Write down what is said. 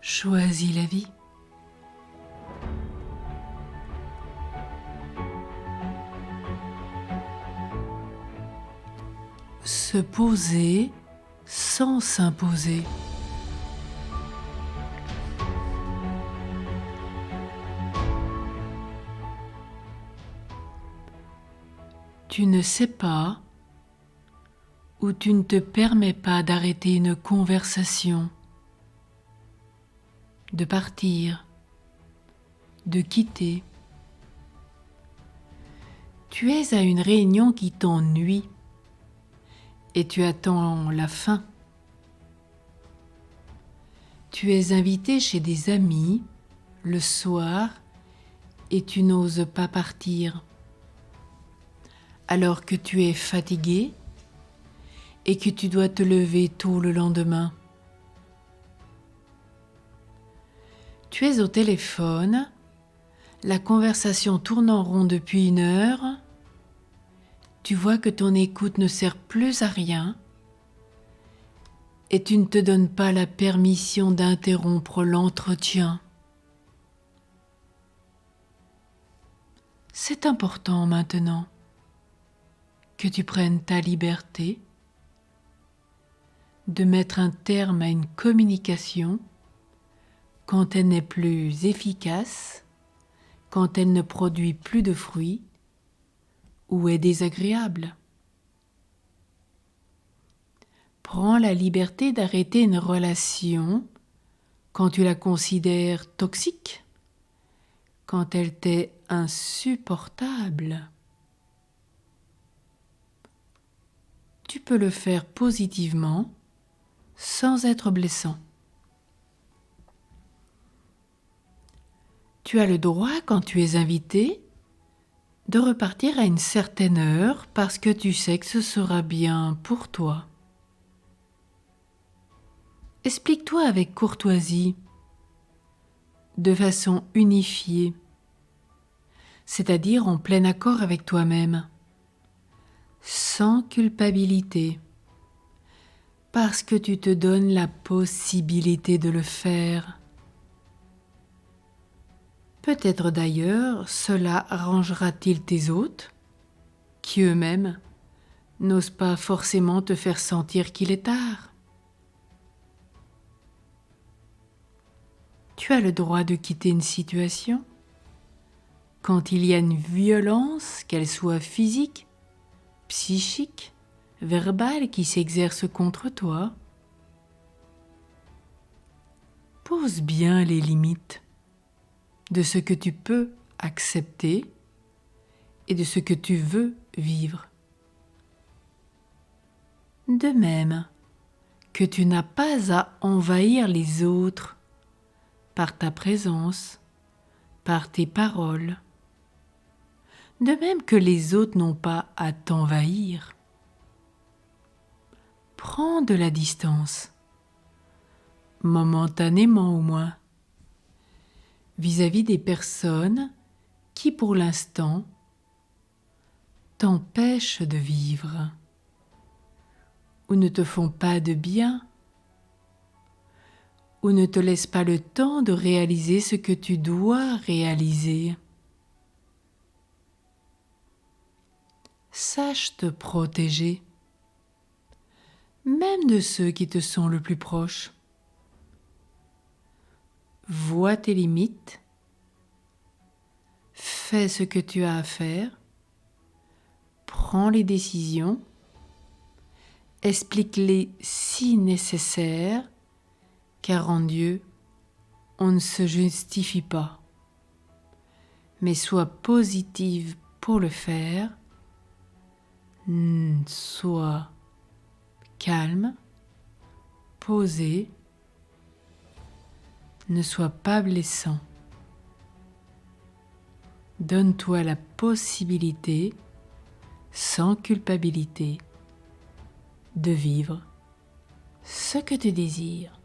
Choisis la vie. Se poser sans s'imposer. Tu ne sais pas ou tu ne te permets pas d'arrêter une conversation, de partir, de quitter. Tu es à une réunion qui t'ennuie et tu attends la fin. Tu es invité chez des amis le soir et tu n'oses pas partir, alors que tu es fatigué et que tu dois te lever tôt le lendemain. Tu es au téléphone, la conversation tourne en rond depuis 1 heure, tu vois que ton écoute ne sert plus à rien et tu ne te donnes pas la permission d'interrompre l'entretien. C'est important maintenant que tu prennes ta liberté de mettre un terme à une communication quand elle n'est plus efficace, quand elle ne produit plus de fruits ou est désagréable. Prends la liberté d'arrêter une relation quand tu la considères toxique, quand elle t'est insupportable. Tu peux le faire positivement sans être blessant. Tu as le droit, quand tu es invité, de repartir à une certaine heure parce que tu sais que ce sera bien pour toi. Explique-toi avec courtoisie, de façon unifiée, c'est-à-dire en plein accord avec toi-même, sans culpabilité, parce que tu te donnes la possibilité de le faire. Peut-être d'ailleurs cela arrangera-t-il tes hôtes, qui eux-mêmes n'osent pas forcément te faire sentir qu'il est tard. Tu as le droit de quitter une situation quand il y a une violence, qu'elle soit physique, psychique, verbale, qui s'exerce contre toi. Pose bien les limites de ce que tu peux accepter et de ce que tu veux vivre. De même que tu n'as pas à envahir les autres par ta présence, par tes paroles, de même que les autres n'ont pas à t'envahir. Prends de la distance, momentanément au moins, vis-à-vis des personnes qui, pour l'instant, t'empêchent de vivre ou ne te font pas de bien ou ne te laissent pas le temps de réaliser ce que tu dois réaliser. Sache te protéger, même de ceux qui te sont le plus proches. Vois tes limites, fais ce que tu as à faire, prends les décisions, explique-les si nécessaire, car en Dieu, on ne se justifie pas. Mais sois positive pour le faire, sois calme, posé, ne sois pas blessant. Donne-toi la possibilité, sans culpabilité, de vivre ce que tu désires.